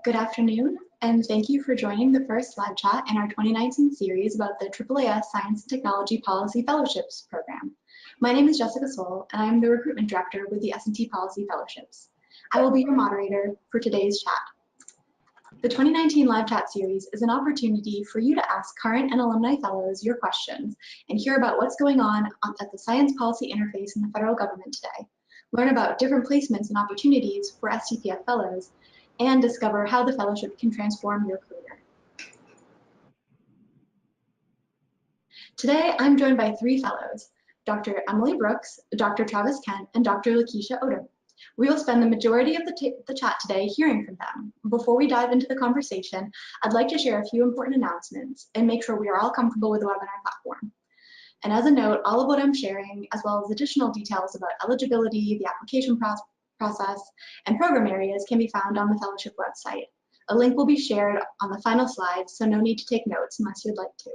Good afternoon, and thank you for joining the first live chat in our 2019 series about the AAAS Science and Technology Policy Fellowships Program. My name is Jessica Soul, and I am the Recruitment Director with the S&T Policy Fellowships. I will be your moderator for today's chat. The 2019 live chat series is an opportunity for you to ask current and alumni fellows your questions and hear about what's going on at the science policy interface in the federal government today, learn about different placements and opportunities for STPF fellows, and discover how the fellowship can transform your career. Today, I'm joined by three fellows, Dr. Emily Brooks, Dr. Travis Kent, and Dr. Lakeisha Odom. We will spend the majority of the chat today hearing from them. Before we dive into the conversation, I'd like to share a few important announcements and make sure we are all comfortable with the webinar platform. And as a note, all of what I'm sharing, as well as additional details about eligibility, the application process, and program areas can be found on the fellowship website. A link will be shared on the final slide, so no need to take notes unless you'd like to.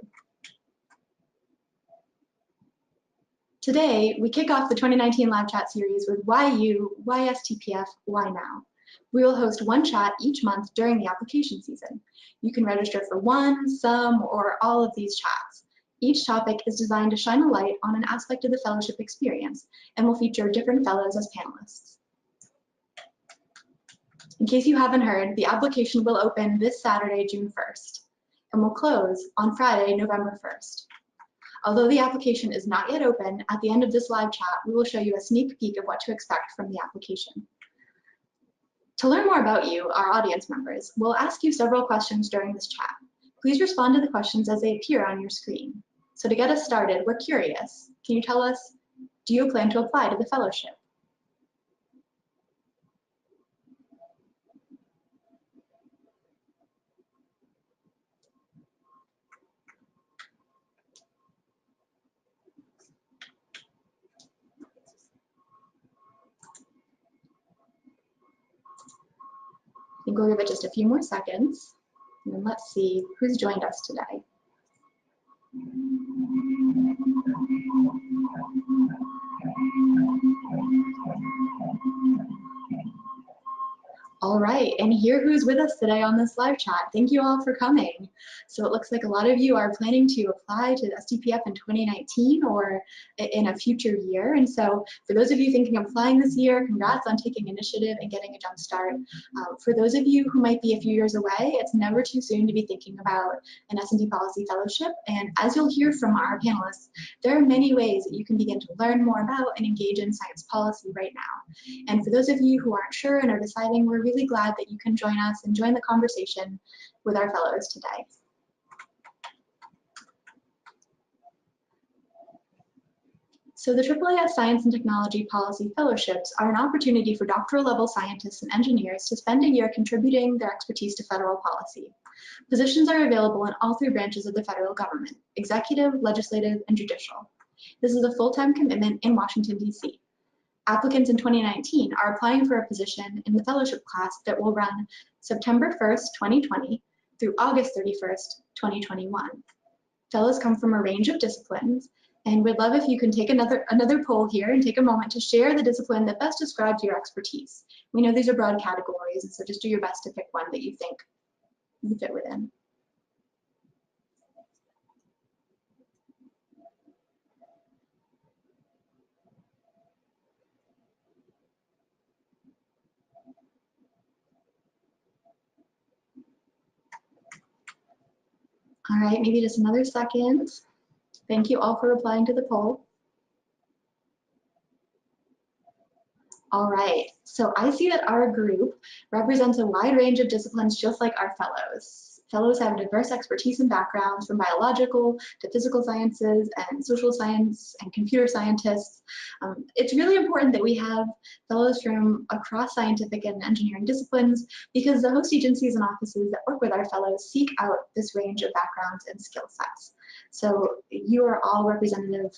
Today, we kick off the 2019 live chat series with Why You, Why STPF, Why Now? We will host one chat each month during the application season. You can register for one, some, or all of these chats. Each topic is designed to shine a light on an aspect of the fellowship experience and will feature different fellows as panelists. In case you haven't heard, the application will open this Saturday, June 1st, and will close on Friday, November 1st. Although the application is not yet open, at the end of this live chat, we will show you a sneak peek of what to expect from the application. To learn more about you, our audience members, we'll ask you several questions during this chat. Please respond to the questions as they appear on your screen. So to get us started, we're curious. Can you tell us, do you plan to apply to the fellowship? I think we'll give it just a few more seconds, and then let's see who's joined us today. All right, and here who's with us today on this live chat. Thank you all for coming. So it looks like a lot of you are planning to apply to STPF in 2019 or in a future year. And so for those of you thinking of applying this year, congrats on taking initiative and getting a jump start. For those of you who might be a few years away, it's never too soon to be thinking about an S&T Policy Fellowship. And as you'll hear from our panelists, there are many ways that you can begin to learn more about and engage in science policy right now. And for those of you who aren't sure and are deciding, we're really glad that you can join us and join the conversation with our fellows today. So the AAAS Science and Technology Policy Fellowships are an opportunity for doctoral level scientists and engineers to spend a year contributing their expertise to federal policy. Positions are available in all three branches of the federal government: executive, legislative, and judicial. This is a full-time commitment in Washington, D.C. Applicants in 2019 are applying for a position in the fellowship class that will run September 1st, 2020 through August 31st, 2021. Fellows come from a range of disciplines, and we'd love if you can take another poll here and take a moment to share the discipline that best describes your expertise. We know these are broad categories, and so just do your best to pick one that you think you fit within. All right, maybe just another second. Thank you all for replying to the poll. All right, so I see that our group represents a wide range of disciplines just like our fellows. Fellows have diverse expertise and backgrounds from biological to physical sciences and social science and computer scientists. It's really important that we have fellows from across scientific and engineering disciplines because the host agencies and offices that work with our fellows seek out this range of backgrounds and skill sets. So you are all representative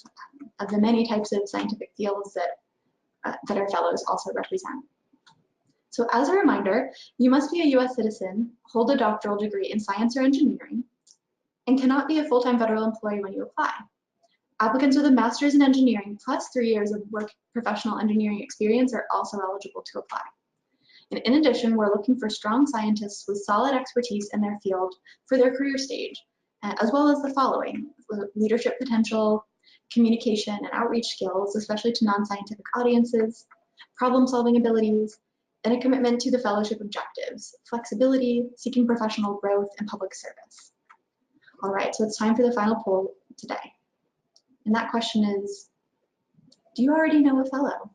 of the many types of scientific fields that our fellows also represent. So as a reminder, you must be a US citizen, hold a doctoral degree in science or engineering, and cannot be a full-time federal employee when you apply. Applicants with a master's in engineering plus 3 years of professional engineering experience are also eligible to apply. And in addition, we're looking for strong scientists with solid expertise in their field for their career stage, as well as the following: leadership potential, communication and outreach skills, especially to non-scientific audiences, problem-solving abilities, and a commitment to the fellowship objectives, flexibility, seeking professional growth, and public service. All right, so it's time for the final poll today. And that question is, do you already know a fellow?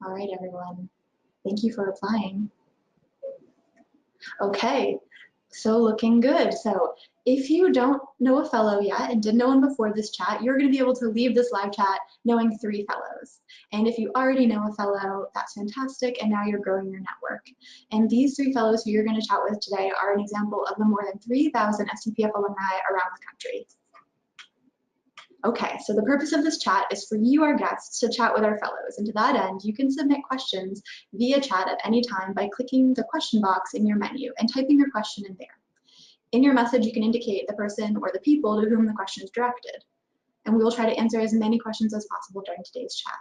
All right, everyone. Thank you for replying. Okay, so looking good. So if you don't know a fellow yet and didn't know one before this chat, you're going to be able to leave this live chat knowing 3 fellows. And if you already know a fellow, that's fantastic, and now you're growing your network. And these 3 fellows who you're going to chat with today are an example of the more than 3,000 STPF alumni around the country. Okay, so the purpose of this chat is for you, our guests, to chat with our fellows. And to that end, you can submit questions via chat at any time by clicking the question box in your menu and typing your question in there. In your message, you can indicate the person or the people to whom the question is directed. And we will try to answer as many questions as possible during today's chat.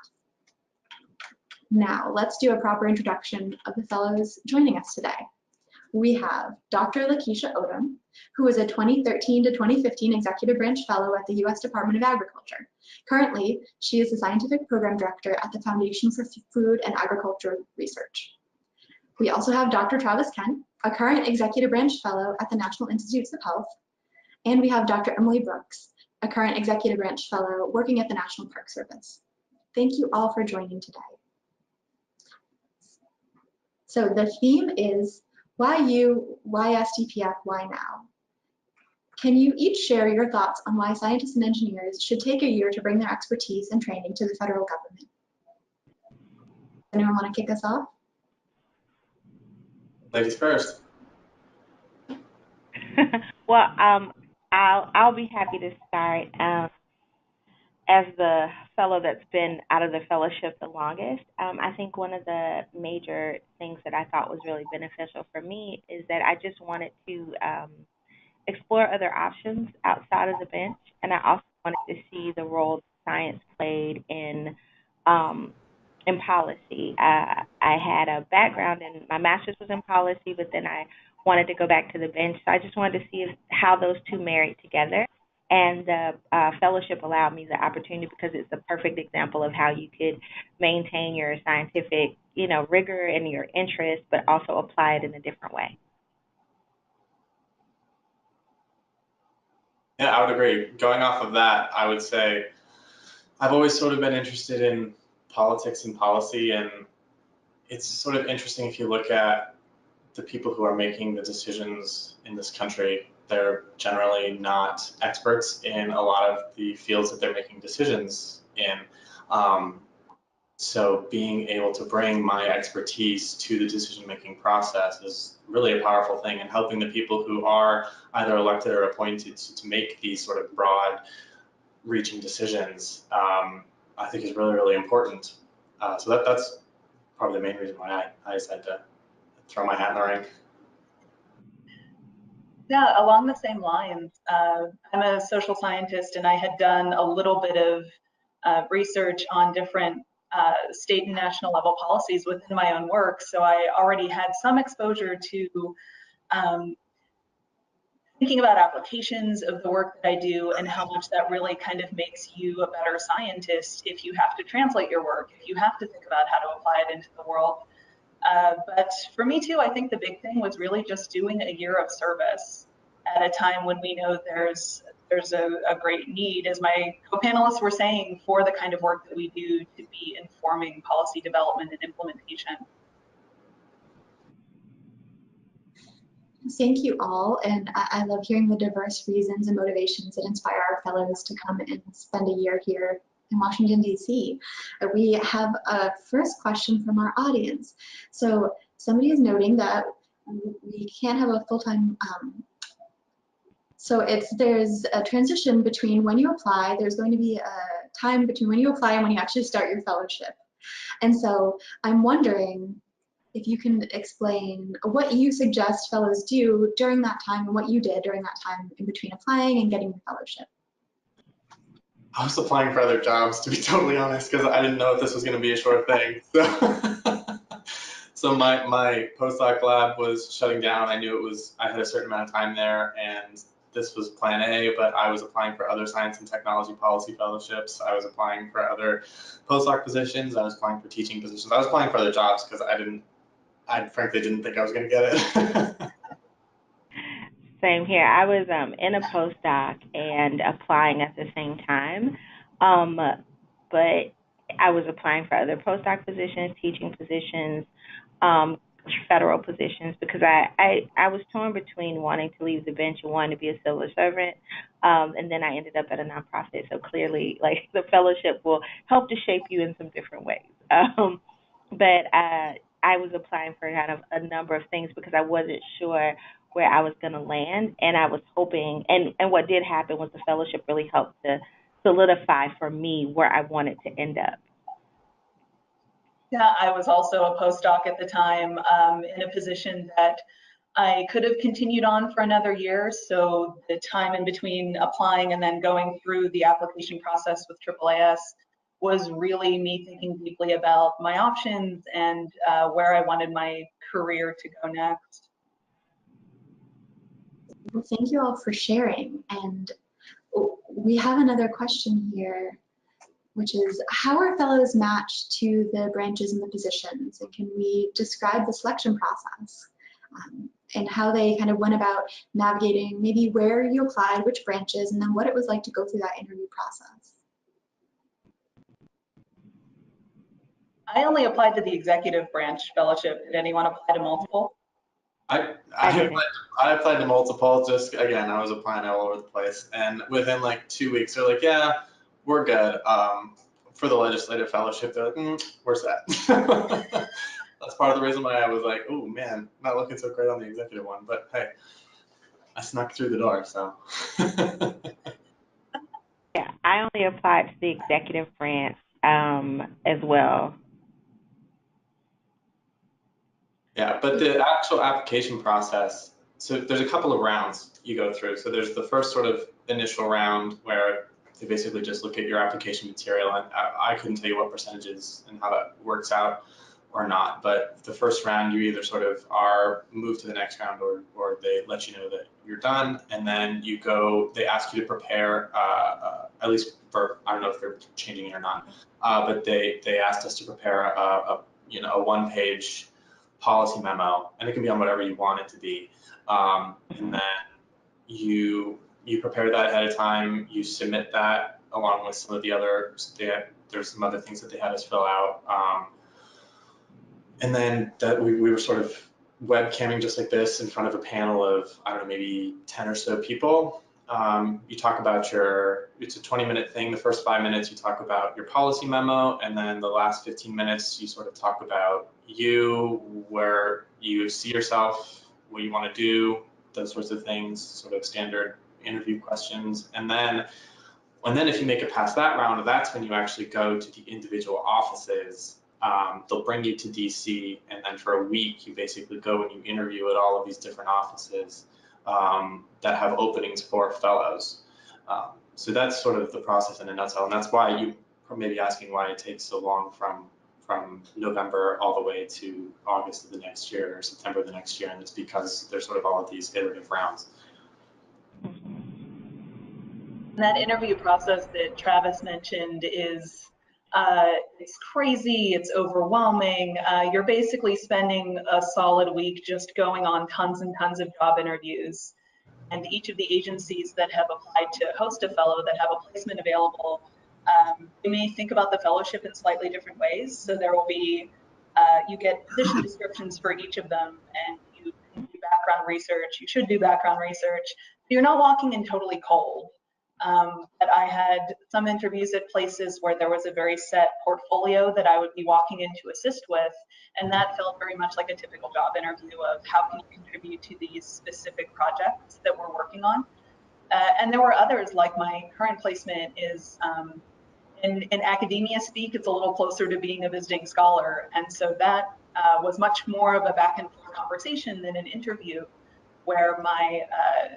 Now, let's do a proper introduction of the fellows joining us today. We have Dr. Lakeisha Odom, who is a 2013 to 2015 Executive Branch Fellow at the U.S. Department of Agriculture. Currently, she is the Scientific Program Director at the Foundation for Food and Agriculture Research. We also have Dr. Travis Kent, a current Executive Branch Fellow at the National Institutes of Health. And we have Dr. Emily Brooks, a current Executive Branch Fellow working at the National Park Service. Thank you all for joining today. So the theme is why you, why STPF, why now? Can you each share your thoughts on why scientists and engineers should take a year to bring their expertise and training to the federal government? Anyone want to kick us off? Ladies first. Well, I'll be happy to start. As the fellow that's been out of the fellowship the longest, I think one of the major things that I thought was really beneficial for me is that I just wanted to explore other options outside of the bench, and I also wanted to see the role that science played in policy. I had a background in, my master's was in policy, but then I wanted to go back to the bench, so I just wanted to see how those two married together. And the fellowship allowed me the opportunity because it's the perfect example of how you could maintain your scientific, rigor and your interest, but also apply it in a different way. Yeah, I would agree. Going off of that, I would say I've always sort of been interested in politics and policy, and it's sort of interesting if you look at the people who are making the decisions in this country. They're generally not experts in a lot of the fields that they're making decisions in. So being able to bring my expertise to the decision-making process is really a powerful thing, and helping the people who are either elected or appointed to make these sort of broad-reaching decisions, I think is really, really important. So that's probably the main reason why I decided to throw my hat in the ring. Yeah, along the same lines, I'm a social scientist, and I had done a little bit of research on different state and national level policies within my own work. So I already had some exposure to thinking about applications of the work that I do and how much that really kind of makes you a better scientist if you have to translate your work, if you have to think about how to apply it into the world. But for me too, I think the big thing was really just doing a year of service at a time when we know there's a great need, as my co-panelists were saying, for the kind of work that we do to be informing policy development and implementation. Thank you all, and I love hearing the diverse reasons and motivations that inspire our fellows to come and spend a year here in Washington, D.C. We have a first question from our audience. So somebody is noting that we can't have a full-time, so there's a transition between when you apply, there's going to be a time between when you apply and when you actually start your fellowship. And so I'm wondering if you can explain what you suggest fellows do during that time and what you did during that time in between applying and getting the fellowship. I was applying for other jobs, to be totally honest, because I didn't know if this was going to be a short thing. So my postdoc lab was shutting down. I knew I had a certain amount of time there, and this was plan A, but I was applying for other science and technology policy fellowships. I was applying for other postdoc positions. I was applying for teaching positions. I was applying for other jobs because I frankly didn't think I was going to get it. Same here. I was in a postdoc and applying at the same time, but I was applying for other postdoc positions, teaching positions, um, federal positions, because I was torn between wanting to leave the bench and wanting to be a civil servant, and then I ended up at a nonprofit. So clearly, like, the fellowship will help to shape you in some different ways. But I was applying for kind of a number of things because I wasn't sure where I was going to land, and I was hoping, and what did happen was the fellowship really helped to solidify for me where I wanted to end up. Yeah, I was also a postdoc at the time, in a position that I could have continued on for another year. So the time in between applying and then going through the application process with AAAS was really me thinking deeply about my options and where I wanted my career to go next. Well, thank you all for sharing. And we have another question here, which is, how are fellows matched to the branches and the positions? And can we describe the selection process and how they kind of went about navigating maybe where you applied, which branches, and then what it was like to go through that interview process? I only applied to the executive branch fellowship. Did anyone apply to multiple? I didn't. applied to multiple. Just again, I was applying all over the place, and within like 2 weeks, they're like, "Yeah, we're good." For the legislative fellowship, they're like, "Where's that?" That's part of the reason why I was like, "Oh man, not looking so great on the executive one." But hey, I snuck through the door, so. Yeah, I only applied to the executive branch as well. Yeah, but the actual application process, so there's a couple of rounds you go through. So there's the first sort of initial round where they basically just look at your application material, and I couldn't tell you what percentages and how that works out or not. But the first round, you either sort of are moved to the next round, or they let you know that you're done, and then you go. They ask you to prepare, at least for, I don't know if they're changing it or not, but they asked us to prepare a one-page policy memo, and it can be on whatever you want it to be. And then you prepare that ahead of time. You submit that along with some of the other. There's some other things that they had us fill out. And then that we were sort of webcamming just like this in front of a panel of, I don't know, maybe 10 or so people. You talk about it's a 20-minute thing. The first 5 minutes you talk about your policy memo, and then the last 15 minutes you sort of talk about you, where you see yourself, what you want to do, those sorts of things, sort of standard interview questions. And then if you make it past that round, that's when you actually go to the individual offices. They'll bring you to DC, and then for a week you basically go and you interview at all of these different offices that have openings for fellows. So that's sort of the process in a nutshell, and that's why you are maybe asking why it takes so long from November all the way to August of the next year or September of the next year, and it's because there's sort of all of these iterative rounds. That interview process that Travis mentioned is it's crazy, it's overwhelming. You're basically spending a solid week just going on tons and tons of job interviews. And each of the agencies that have applied to host a fellow that have a placement available, you may think about the fellowship in slightly different ways. So there will be, you get position descriptions for each of them, and you can do background research. You should do background research. You're not walking in totally cold. But I had some interviews at places where there was a very set portfolio that I would be walking in to assist with, and that felt very much like a typical job interview of how can you contribute to these specific projects that we're working on. And there were others, like my current placement is in academia speak, it's a little closer to being a visiting scholar. And so that was much more of a back and forth conversation than an interview, where my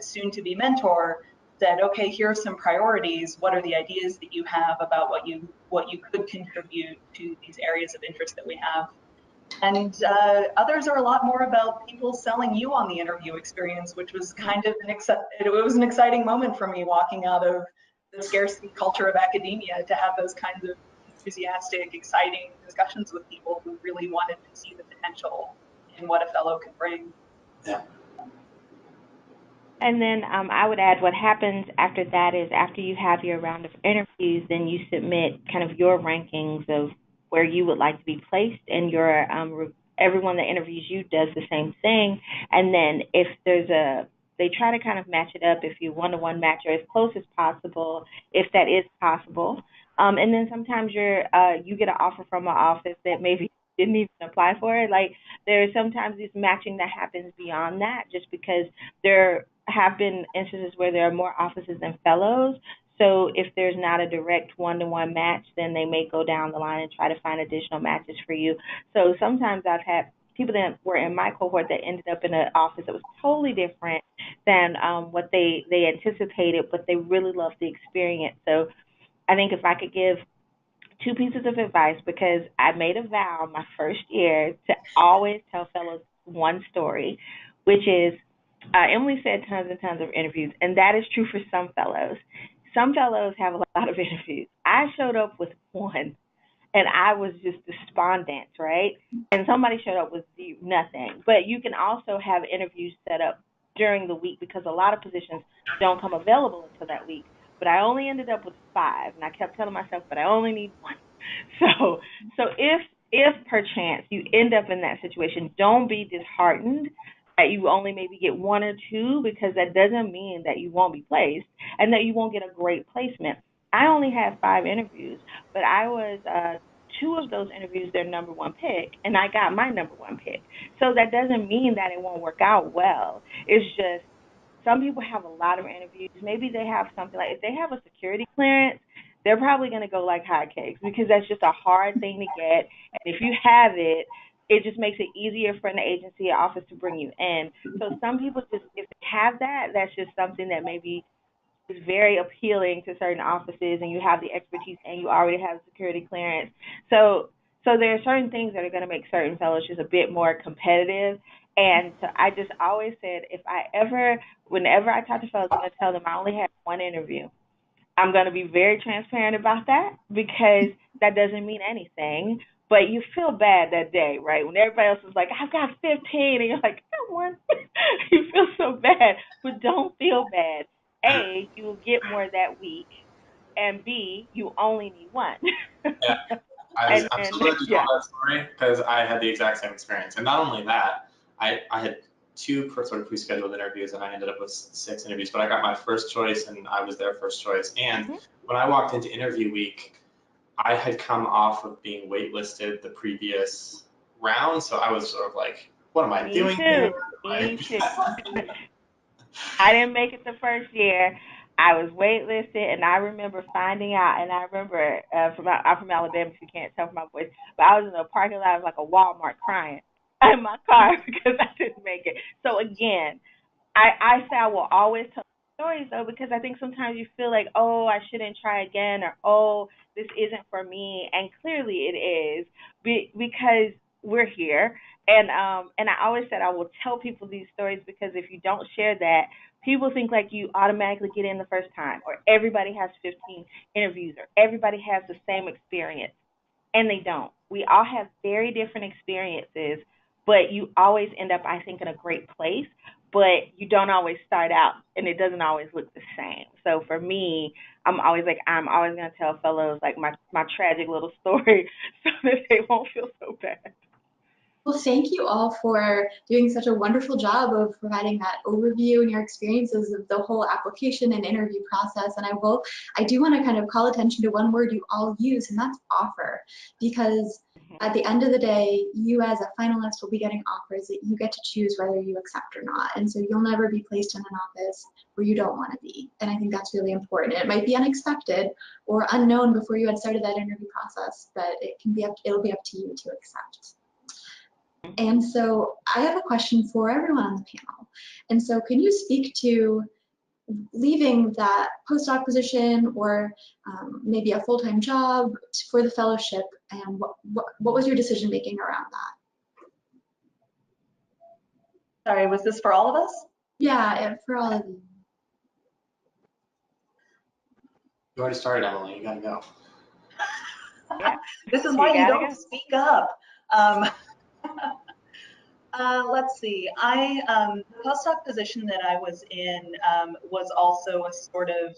soon-to-be mentor said, okay, here are some priorities. What are the ideas that you have about what you could contribute to these areas of interest that we have? And others are a lot more about people selling you on the interview experience, which was kind of an exciting moment for me, walking out of the scarcity culture of academia to have those kinds of enthusiastic, exciting discussions with people who really wanted to see the potential in what a fellow could bring. Yeah. And then I would add, what happens after that is, after you have your round of interviews, then you submit kind of your rankings of where you would like to be placed, and your everyone that interviews you does the same thing. And then if they try to kind of match it up, if you one-to-one match or as close as possible, if that is possible. And then sometimes you get an offer from an office that maybe didn't even apply for it. Like, there's sometimes this matching that happens beyond that, just because there have been instances where there are more offices than fellows. So if there's not a direct one-to-one match, then they may go down the line and try to find additional matches for you. So sometimes I've had people that were in my cohort that ended up in an office that was totally different than what they anticipated, but they really loved the experience. So I think if I could give 2 pieces of advice, because I made a vow my first year to always tell fellows one story, which is, Emily said tons and tons of interviews, and that is true for some fellows. Some fellows have a lot of interviews. I showed up with 1, and I was just despondent, right? And somebody showed up with nothing. But you can also have interviews set up during the week, because a lot of positions don't come available until that week. But I only ended up with 5, and I kept telling myself, but I only need 1. So if perchance you end up in that situation, don't be disheartened that you only maybe get 1 or 2, because that doesn't mean that you won't be placed and that you won't get a great placement. I only had 5 interviews, but I was 2 of those interviews their number 1 pick, and I got my number 1 pick. So that doesn't mean that it won't work out well. It's just some people have a lot of interviews. Maybe they have something like, if they have a security clearance, they're probably going to go like hotcakes, because that's just a hard thing to get. And if you have it, it just makes it easier for an agency or office to bring you in. So some people just, if they have that, that's just something that maybe is very appealing to certain offices, and you have the expertise and you already have security clearance. So there are certain things that are going to make certain fellows just a bit more competitive. And so I just always said, whenever I talk to fellows, I'm going to tell them I only had 1 interview. I'm going to be very transparent about that, because that doesn't mean anything. But you feel bad that day, right? When everybody else is like, I've got 15, and you're like, I got 1. You feel so bad, but don't feel bad. A, you will get more that week, and B, you only need 1. Yeah, I'm so glad you told that story, because I had the exact same experience. And not only that, I had 2 sort of pre-scheduled interviews, and I ended up with 6 interviews, but I got my first choice, and I was their first choice. And when I walked into interview week, I had come off of being waitlisted the previous round, so I was sort of like, what am I doing here? Me too. I didn't make it the first year. I was waitlisted, and I remember finding out, and I remember, I'm from Alabama, if you can't tell from my voice, but I was in a parking lot of like a Walmart crying in my car because I didn't make it. So again, I say I will always tell stories, though, because I think sometimes you feel like, oh, I shouldn't try again, or oh, this isn't for me, and clearly it is, because we're here. And I always said I will tell people these stories, because if you don't share that, people think like you automatically get in the first time, or everybody has 15 interviews, or everybody has the same experience, and they don't. We all have very different experiences, but you always end up, I think, in a great place. But you don't always start out, and it doesn't always look the same. So for me, I'm always going to tell fellows like my tragic little story, so that they won't feel so bad. Well, thank you all for doing such a wonderful job of providing that overview and your experiences of the whole application and interview process. And I do want to kind of call attention to one word you all use, and that's offer, because at the end of the day, you as a finalist will be getting offers that you get to choose whether you accept or not. And so you'll never be placed in an office where you don't want to be. And I think that's really important. It might be unexpected or unknown before you had started that interview process, but it'll be up to you to accept. And so I have a question for everyone on the panel. And so can you speak to leaving that postdoc position or maybe a full-time job for the fellowship, and what was your decision making around that? Sorry, was this for all of us? Yeah, for all of you. You already started, Emily. You gotta go. Yeah. This is why you don't go. speak up. Let's see. The postdoc position that I was in was also a sort of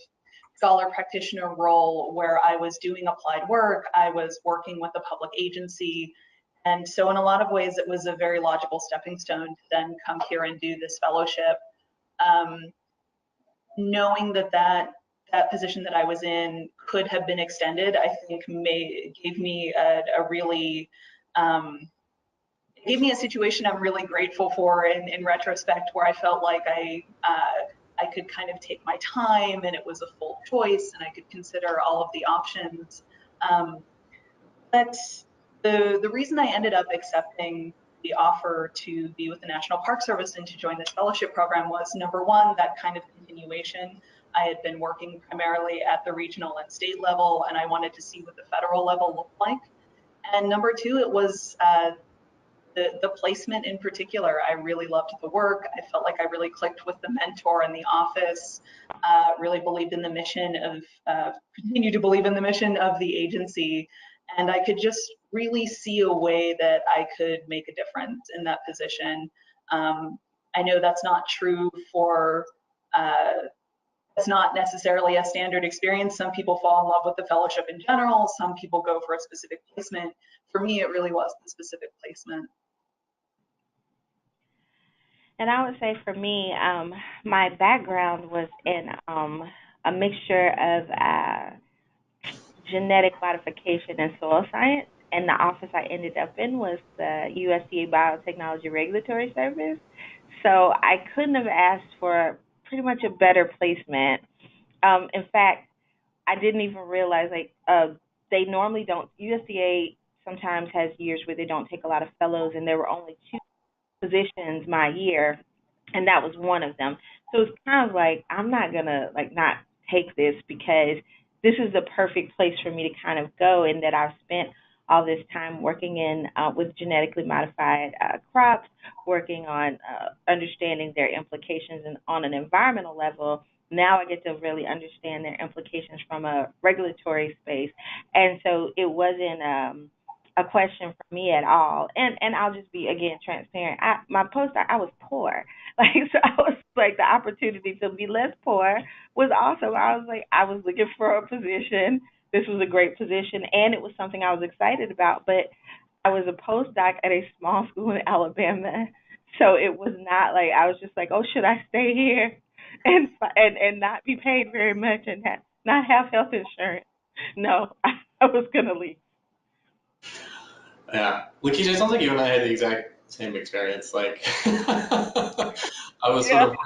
scholar practitioner role where I was doing applied work. I was working with a public agency. And so in a lot of ways, it was a very logical stepping stone to then come here and do this fellowship. Knowing that position that I was in could have been extended, I think gave me gave me a situation I'm really grateful for in retrospect, where I felt like I could kind of take my time and it was a full choice and I could consider all of the options. But the reason I ended up accepting the offer to be with the National Park Service and to join this fellowship program was, number one, that kind of continuation. I had been working primarily at the regional and state level, and I wanted to see what the federal level looked like. And number two, it was the placement in particular. I really loved the work. I felt like I really clicked with the mentor in the office, really believed in the mission continue to believe in the mission of the agency. And I could just really see a way that I could make a difference in that position. I know that's not true for, it's not necessarily a standard experience. Some people fall in love with the fellowship in general. Some people go for a specific placement. For me, it really was the specific placement. And I would say for me, my background was in a mixture of genetic modification and soil science. And the office I ended up in was the USDA Biotechnology Regulatory Service. So I couldn't have asked for pretty much a better placement. In fact, I didn't even realize they normally don't. USDA sometimes has years where they don't take a lot of fellows, and there were only 2 positions my year, and that was one of them. So it's kind of like, I'm not gonna not take this, because this is the perfect place for me to kind of go, in that I've spent all this time working in with genetically modified crops, working on understanding their implications on an environmental level. Now I get to really understand their implications from a regulatory space. And so it wasn't a question for me at all. And I'll just be, again, transparent. My postdoc, I was poor. So I was the opportunity to be less poor was awesome. I was looking for a position. This was a great position, and it was something I was excited about. But I was a postdoc at a small school in Alabama, so it was not I was just oh, should I stay here and not be paid very much and not have health insurance? No, I was gonna leave. Yeah, Lakeisha, it sounds like you and I had the exact same experience. I was sort of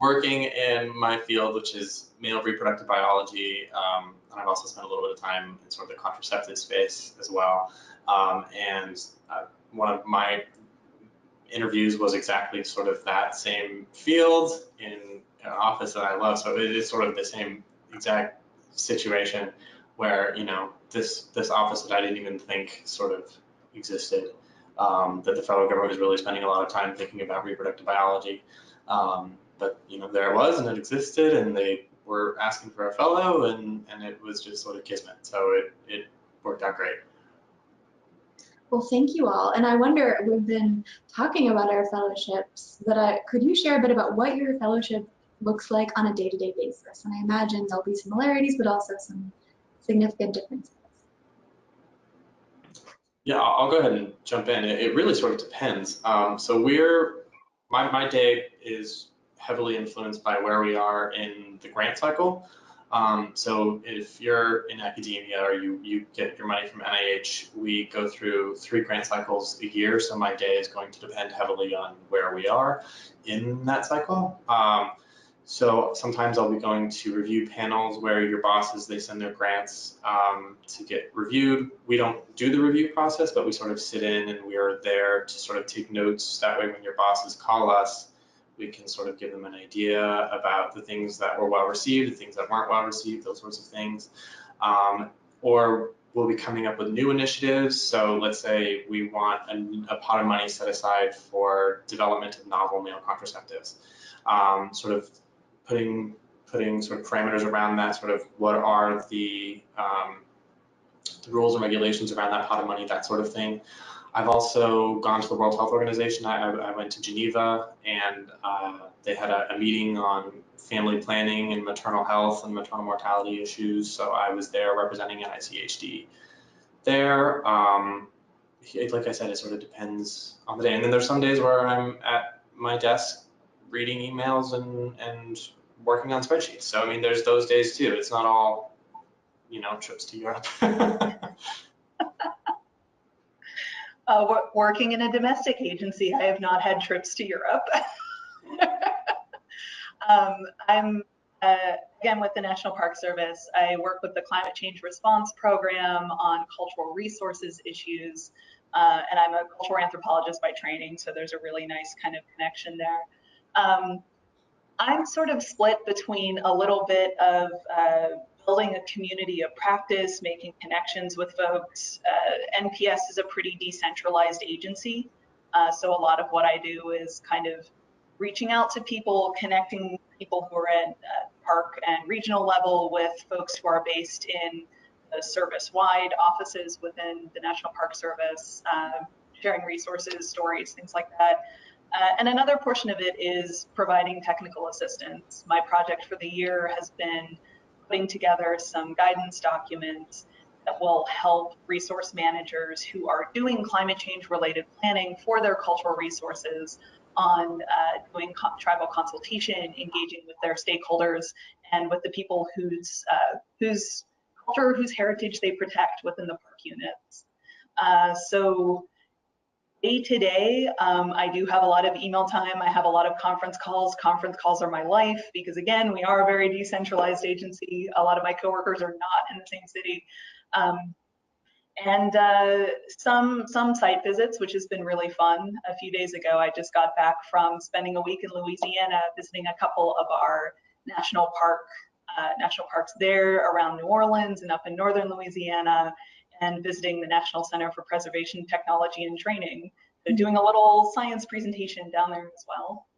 working in my field, which is male reproductive biology, and I've also spent a little bit of time in sort of the contraceptive space as well. And one of my interviews was exactly sort of that same field in an office that I love. So it is sort of the same exact situation where, this office that I didn't even think sort of existed, that the federal government was really spending a lot of time thinking about reproductive biology. But there it was, and it existed, and they were asking for a fellow, and it was just sort of kismet. So it worked out great. Well, thank you all. And I wonder, we've been talking about our fellowships, but could you share a bit about what your fellowship looks like on a day-to-day basis? And I imagine there'll be similarities, but also some significant differences. Yeah, I'll go ahead and jump in. It really sort of depends. So my day is heavily influenced by where we are in the grant cycle. So if you're in academia or you get your money from NIH, we go through 3 grant cycles a year. So my day is going to depend heavily on where we are in that cycle. So sometimes I'll be going to review panels where your bosses, they send their grants to get reviewed. We don't do the review process, but we sort of sit in and we are there to sort of take notes. That way when your bosses call us, we can sort of give them an idea about the things that were well received, the things that weren't well received, those sorts of things. Or we'll be coming up with new initiatives. So let's say we want a pot of money set aside for development of novel male contraceptives. Sort of putting sort of parameters around that, sort of what are the rules and regulations around that pot of money, that sort of thing. I've also gone to the World Health Organization. I went to Geneva, and they had a meeting on family planning and maternal health and maternal mortality issues. So I was there representing NICHD there. Like I said, it sort of depends on the day. And then there's some days where I'm at my desk reading emails and working on spreadsheets. So I mean, there's those days too. It's not all, trips to Europe. Working in a domestic agency, I have not had trips to Europe. I'm, again, with the National Park Service. I work with the Climate Change Response Program on cultural resources issues, and I'm a cultural anthropologist by training, so there's a really nice kind of connection there. I'm sort of split between a little bit of building a community of practice, making connections with folks. NPS is a pretty decentralized agency, so a lot of what I do is kind of reaching out to people, connecting people who are at park and regional level with folks who are based in the service-wide offices within the National Park Service, sharing resources, stories, things like that. And another portion of it is providing technical assistance. My project for the year has been putting together some guidance documents that will help resource managers who are doing climate change related planning for their cultural resources on doing tribal consultation, engaging with their stakeholders and with the people whose culture, whose heritage they protect within the park units. So day to day, I do have a lot of email time. I have a lot of conference calls. Conference calls are my life because, again, we are a very decentralized agency. A lot of my coworkers are not in the same city. And some site visits, which has been really fun. A few days ago, I just got back from spending a week in Louisiana, visiting a couple of our national parks there around New Orleans and up in northern Louisiana, and visiting the National Center for Preservation Technology and Training. So doing a little science presentation down there as well.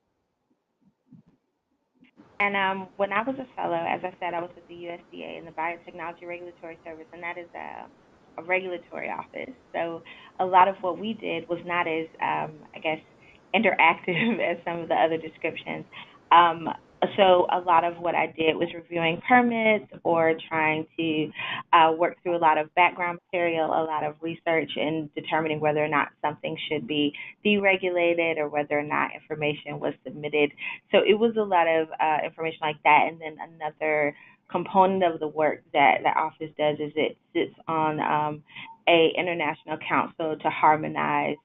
And when I was a fellow, as I said, I was with the USDA in the Biotechnology Regulatory Service, and that is a regulatory office. So a lot of what we did was not as, I guess, interactive as some of the other descriptions. So a lot of what I did was reviewing permits or trying to work through a lot of background material, a lot of research, and determining whether or not something should be deregulated or whether or not information was submitted. So it was a lot of information like that. And then another component of the work that the office does is it sits on a international council to harmonize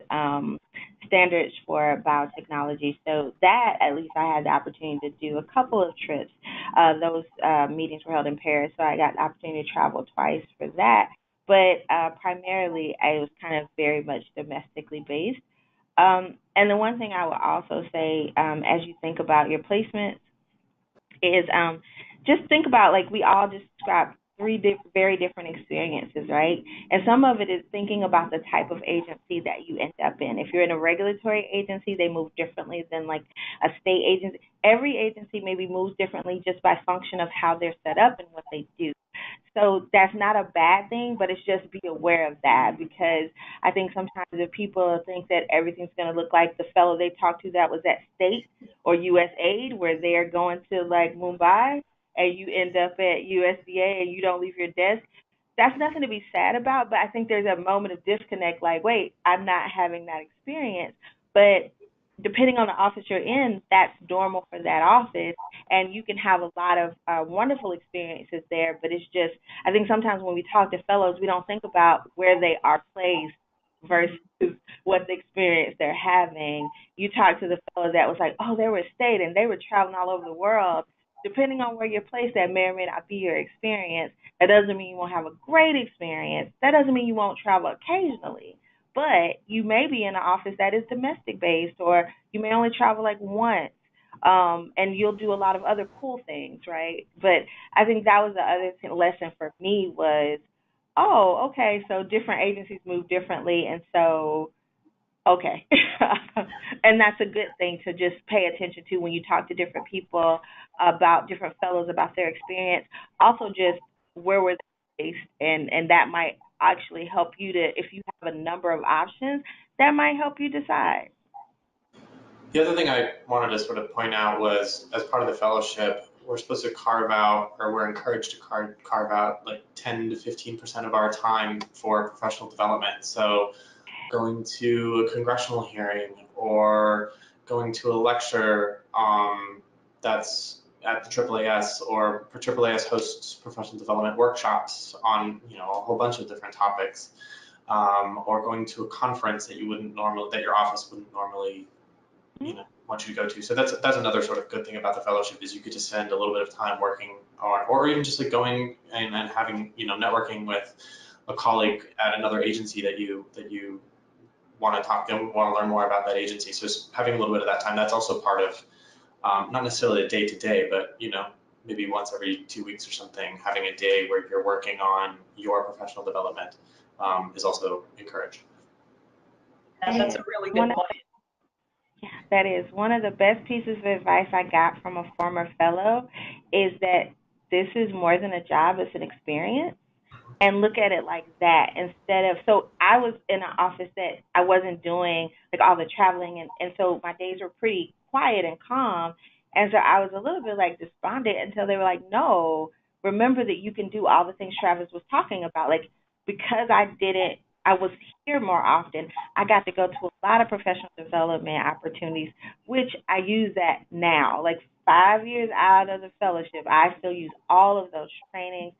standards for biotechnology. So that, at least I had the opportunity to do a couple of trips. Those meetings were held in Paris, so I got the opportunity to travel twice for that. But primarily, I was kind of very much domestically based. And the one thing I would also say, as you think about your placements, is just think about, like, we all just described very different experiences, right? And some of it is thinking about the type of agency that you end up in. If you're in a regulatory agency, they move differently than like a state agency. Every agency maybe moves differently just by function of how they're set up and what they do. So that's not a bad thing, but it's just be aware of that, because I think sometimes if people think that everything's going to look like the fellow they talked to that was at state or USAID, where they're going to like Mumbai, and you end up at USDA and you don't leave your desk, that's nothing to be sad about. But I think there's a moment of disconnect, like, wait, I'm not having that experience. But depending on the office you're in, that's normal for that office, and you can have a lot of wonderful experiences there. But it's just, I think sometimes when we talk to fellows, we don't think about where they are placed versus what the experience they're having. You talk to the fellow that was like, oh, they were a state and they were traveling all over the world. Depending on where you're placed, that may or may not be your experience. That doesn't mean you won't have a great experience. That doesn't mean you won't travel occasionally. But you may be in an office that is domestic based, or you may only travel like once, and you'll do a lot of other cool things, right? But I think that was the other lesson for me was, oh, okay, so different agencies move differently, and so okay. And that's a good thing to just pay attention to when you talk to different people about different fellows, about their experience. Also, just where were they based, and that might actually help you to, if you have a number of options, that might help you decide. The other thing I wanted to sort of point out was, as part of the fellowship, we're supposed to carve out, or we're encouraged to carve out like 10 to 15% of our time for professional development. So going to a congressional hearing or going to a lecture that's at the AAAS, or AAAS hosts professional development workshops on a whole bunch of different topics, or going to a conference that that your office wouldn't normally want you to go to. So that's another sort of good thing about the fellowship, is you get to spend a little bit of time working on, or even just like going and having networking with a colleague at another agency that you want to learn more about that agency. So just having a little bit of that time, that's also part of, not necessarily a day to day, but maybe once every 2 weeks or something, having a day where you're working on your professional development is also encouraged. Yeah, that's a really good point. Yeah, that is one of the best pieces of advice I got from a former fellow, is that this is more than a job, it's an experience. And look at it like that, instead of, so I was in an office that I wasn't doing like all the traveling, and so my days were pretty quiet and calm. And so I was a little bit like despondent until they were like, no, remember that you can do all the things Travis was talking about. Like, because I was here more often, I got to go to a lot of professional development opportunities, which I use that now. Like 5 years out of the fellowship, I still use all of those trainings,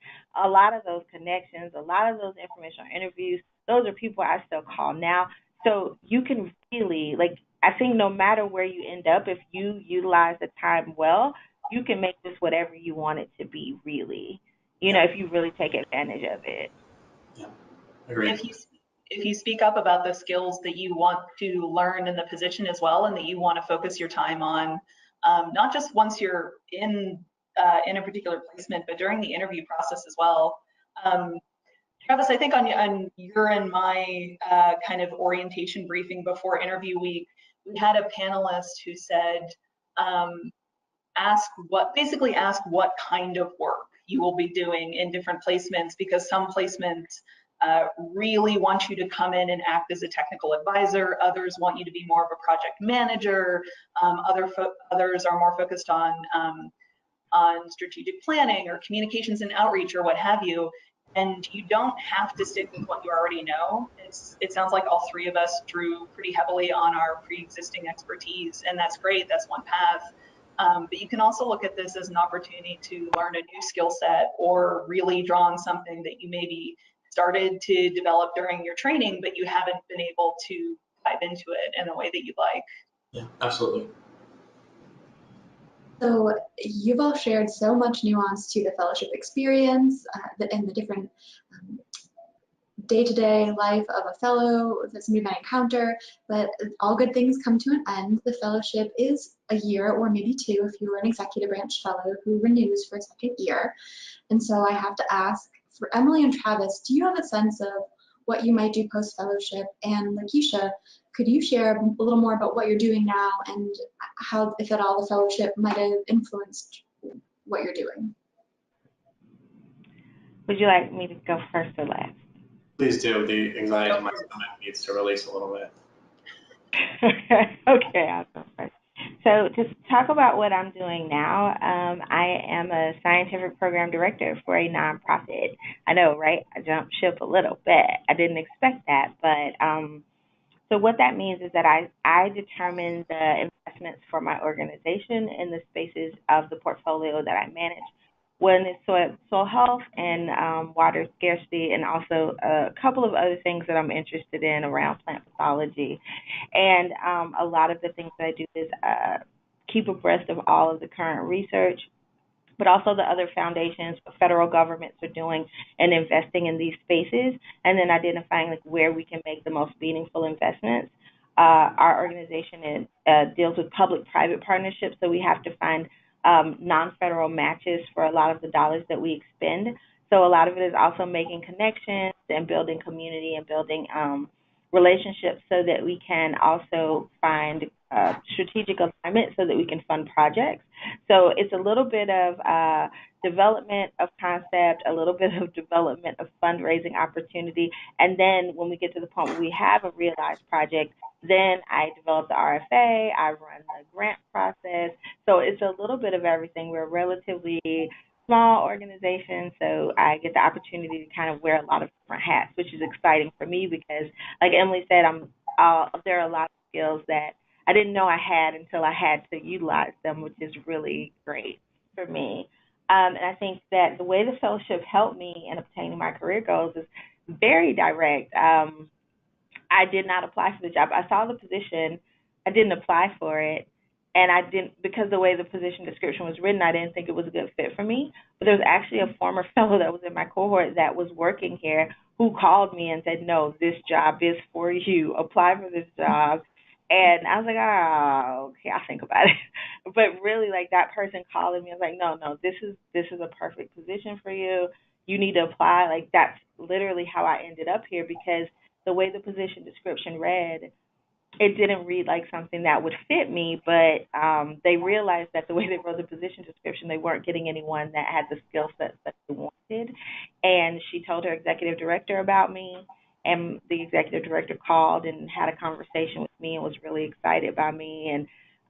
a lot of those connections, a lot of those informational interviews. Those are people I still call now. So you can really, like, I think no matter where you end up, if you utilize the time well, you can make this whatever you want it to be, really. If you really take advantage of it. Yeah, agreed. If you speak up about the skills that you want to learn in the position as well, and that you want to focus your time on, not just once you're in a particular placement, but during the interview process as well. Travis, I think on your and my kind of orientation briefing before interview week, we had a panelist who said, ask what kind of work you will be doing in different placements, because some placements really want you to come in and act as a technical advisor. Others want you to be more of a project manager. Others are more focused on strategic planning or communications and outreach or what have you. And you don't have to stick with what you already know. It sounds like all three of us drew pretty heavily on our pre-existing expertise, and that's great. That's one path. But you can also look at this as an opportunity to learn a new skill set, or really draw on something that you maybe started to develop during your training, but you haven't been able to dive into it in a way that you'd like. Yeah, absolutely. So you've all shared so much nuance to the fellowship experience and the different day-to-day life of a fellow that somebody might encounter, but all good things come to an end. The fellowship is a year or maybe two if you're an executive branch fellow who renews for a second year. And so I have to ask, for Emily and Travis, do you have a sense of what you might do post-fellowship? And Lakeisha, could you share a little more about what you're doing now and how, if at all, the fellowship might have influenced what you're doing? Would you like me to go first or last? Please do. The anxiety in my stomach needs to release a little bit. Okay, I'll go first. So to talk about what I'm doing now, I am a scientific program director for a nonprofit. I know, right? I jumped ship a little bit. I didn't expect that, but So what that means is that I determine the investments for my organization in the spaces of the portfolio that I manage. When it's soil health and water scarcity, and also a couple of other things that I'm interested in around plant pathology. And a lot of the things that I do is keep abreast of all of the current research, but also the other foundations, federal governments are doing and investing in these spaces, and then identifying like where we can make the most meaningful investments. Our organization deals with public-private partnerships, so we have to find non-federal matches for a lot of the dollars that we expend. So a lot of it is also making connections and building community and building relationships so that we can also find strategic alignment so that we can fund projects. So it's a little bit of development of concept, a little bit of development of fundraising opportunity, and then when we get to the point where we have a realized project, then I develop the RFA, I run the grant process. So it's a little bit of everything. We're a relatively small organization, so I get the opportunity to kind of wear a lot of different hats, which is exciting for me because, like Emily said, there are a lot of skills that I didn't know I had until I had to utilize them, which is really great for me. And I think that the way the fellowship helped me in obtaining my career goals is very direct. I did not apply for the job. I saw the position. I didn't apply for it. And I didn't, because the way the position description was written, I didn't think it was a good fit for me. But there was actually a former fellow that was in my cohort that was working here who called me and said, no, this job is for you. Apply for this job. And I was like, oh, okay, I'll think about it. But really, like, that person calling me, I was like, no, this is a perfect position for you. You need to apply. Like, that's literally how I ended up here, because the way the position description read, it didn't read like something that would fit me, but they realized that the way they wrote the position description, they weren't getting anyone that had the skill set that they wanted. And she told her executive director about me, and the executive director called and had a conversation with me and was really excited about me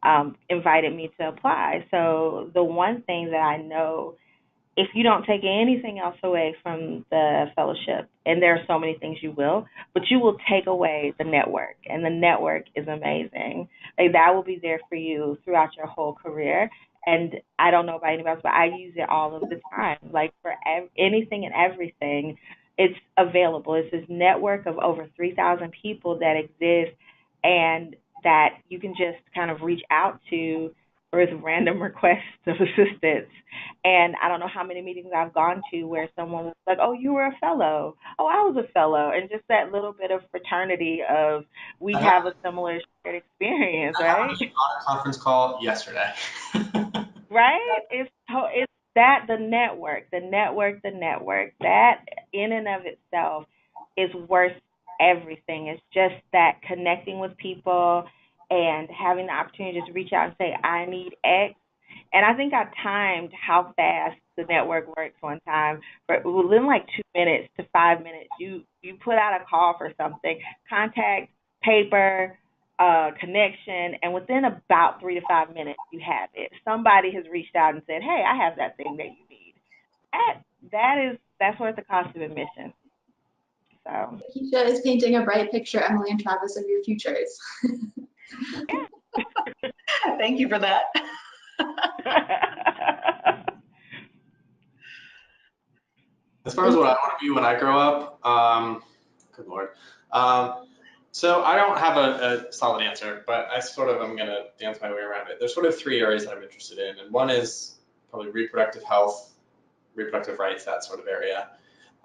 and invited me to apply. So the one thing that I know, if you don't take anything else away from the fellowship, and there are so many things you will, but you will take away the network, and the network is amazing. Like, that will be there for you throughout your whole career. And I don't know about anybody else, but I use it all of the time. Like, for anything and everything, it's available. It's this network of over 3,000 people that exist and that you can just kind of reach out to with random requests of assistance. And I don't know how many meetings I've gone to where someone was like, oh, you were a fellow. Oh, I was a fellow. And just that little bit of fraternity of we have a similar shared experience, right? I was on a conference call yesterday. Right? It's that the network, that in and of itself is worth everything. It's just that connecting with people and having the opportunity to just reach out and say, I need X. And I think I timed how fast the network works one time. But within like 2 minutes to 5 minutes, you put out a call for something, contact, paper, connection, and within about 3 to 5 minutes, you have it. Somebody has reached out and said, hey, I have that thing that you need. That's worth the cost of admission. So Keisha is painting a bright picture, Emily and Travis, of your futures. yeah. Thank you for that. As far as what I want to be when I grow up, good Lord. So I don't have a solid answer, but I sort of am going to dance my way around it. There's sort of 3 areas that I'm interested in, and one is probably reproductive health, reproductive rights, that sort of area.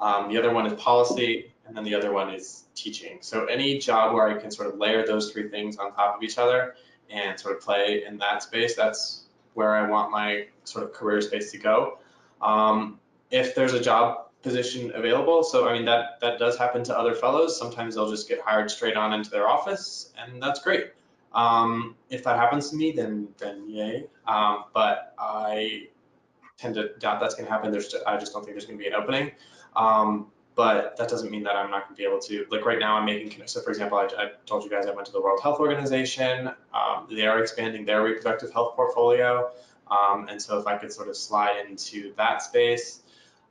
The other one is policy, and then the other one is teaching. So any job where I can sort of layer those 3 things on top of each other and sort of play in that space, that's where I want my sort of career space to go. If there's a job position available, so I mean that does happen to other fellows. Sometimes they'll just get hired straight on into their office, and that's great. If that happens to me, then yay. But I tend to doubt that's going to happen. I just don't think there's going to be an opening. But that doesn't mean that I'm not going to be able to, like right now I'm making, so for example, I told you guys I went to the World Health Organization. They are expanding their reproductive health portfolio. And so if I could sort of slide into that space,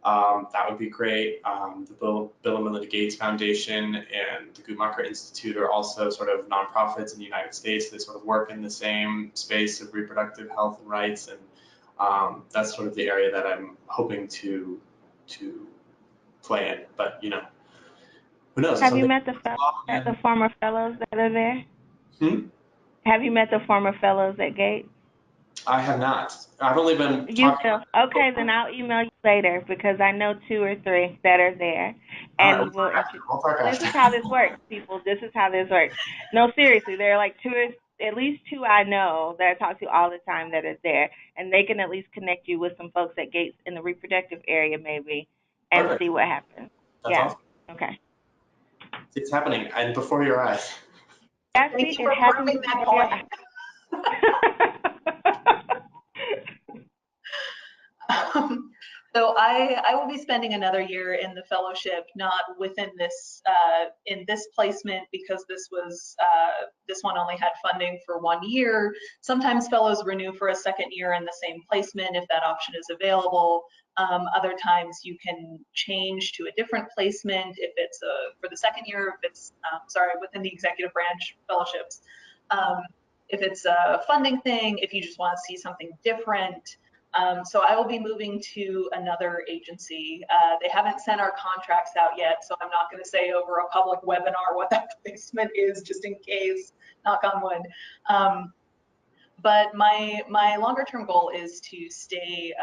that would be great. The Bill and Melinda Gates Foundation and the Guttmacher Institute are also sort of nonprofits in the United States that sort of work in the same space of reproductive health and rights, and that's sort of the area that I'm hoping to play in. But you know, who knows? Have you met the former fellows that are there? Have you met the former fellows at Gates? I have not. I've only been You talking. will. Okay, then I'll email you later because I know 2 or 3 that are there, and We'll talk this after. is how this works, people. This is how this works. No, seriously, there are like at least 2 I know that I talk to all the time that are there, and they can at least connect you with some folks at Gates in the reproductive area maybe, and Perfect. see what happens. That's awesome. Okay. It's happening, and before your eyes. Thank you for proving that point. So I will be spending another year in the fellowship, not within this in this placement, because this one only had funding for 1 year. Sometimes fellows renew for a second year in the same placement if that option is available. Other times you can change to a different placement if it's for the second year, if it's within the executive branch fellowships. If it's a funding thing, if you just want to see something different. So I will be moving to another agency. They haven't sent our contracts out yet, so I'm not going to say over a public webinar what that placement is, just in case, knock on wood. But my longer term goal is to stay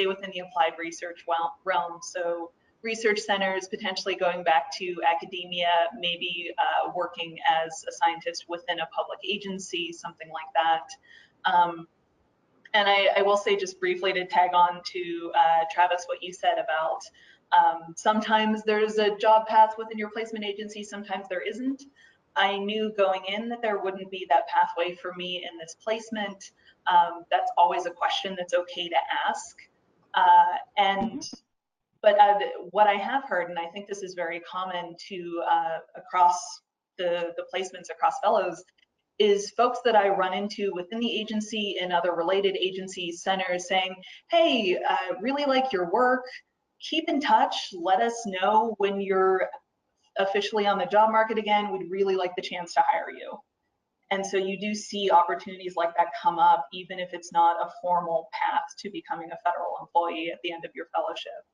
within the applied research realm. So research centers, potentially going back to academia, maybe working as a scientist within a public agency, something like that. And I will say just briefly to tag on to Travis, what you said about sometimes there's a job path within your placement agency, sometimes there isn't. I knew going in that there wouldn't be that pathway for me in this placement. That's always a question that's okay to ask. But what I have heard, and I think this is very common to across the placements across fellows, is folks that I run into within the agency and other related agencies, centers saying, hey, really like your work, keep in touch, let us know when you're officially on the job market again, we'd really like the chance to hire you. And so you do see opportunities like that come up, even if it's not a formal path to becoming a federal employee at the end of your fellowship.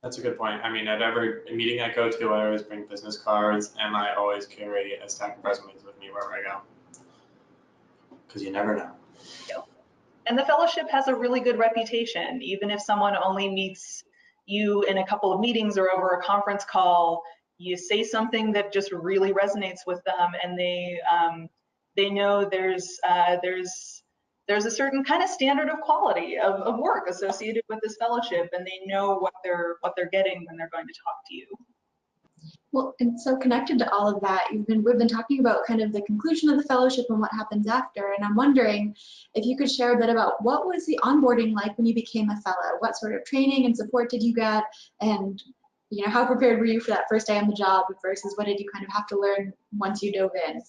That's a good point. I mean, at every meeting I go to, I always bring business cards, and I always carry a stack of resumes with me wherever I go. Because you never know. And the fellowship has a really good reputation. Even if someone only meets you in a couple of meetings or over a conference call, you say something that just really resonates with them, and they know there's a certain kind of standard of quality of work associated with this fellowship, and they know what they're getting when they're going to talk to you. Well, and so connected to all of that, we've been talking about kind of the conclusion of the fellowship and what happens after, and I'm wondering if you could share a bit about what was the onboarding like when you became a fellow? What sort of training and support did you get, and how prepared were you for that first day on the job versus what did you kind of have to learn once you dove in?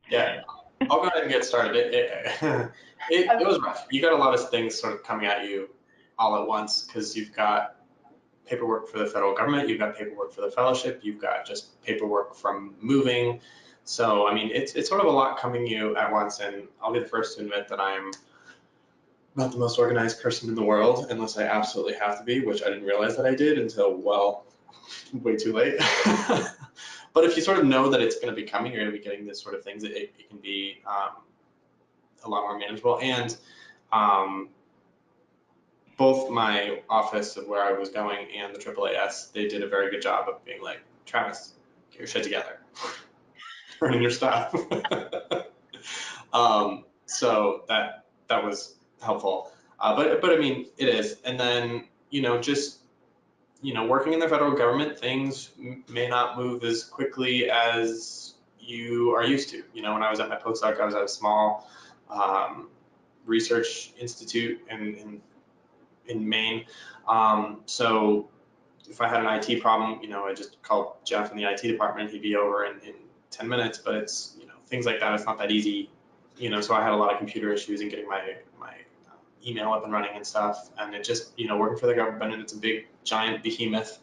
Yeah, I'll go ahead and get started. It was rough. You got a lot of things sort of coming at you all at once, because you've got paperwork for the federal government, you've got paperwork for the fellowship, you've got just paperwork from moving. So, I mean, it's sort of a lot coming you at once, and I'll be the first to admit that I'm not the most organized person in the world, unless I absolutely have to be, which I didn't realize that I did until, well, way too late. But if you sort of know that it's going to be coming, you're going to be getting this sort of things, it can be a lot more manageable. And both my office of where I was going and the AAAS, they did a very good job of being like, Travis, get your shit together, turn in your stuff. So that was helpful. But I mean, it is. And then, just, working in the federal government, things may not move as quickly as you are used to. When I was at my postdoc, I was at a small research institute in Maine. So if I had an IT problem, I just called Jeff in the IT department, he'd be over in 10 minutes, but it's, things like that, it's not that easy. So I had a lot of computer issues and getting my email up and running and stuff. And it just, working for the government, and it's a big, giant behemoth.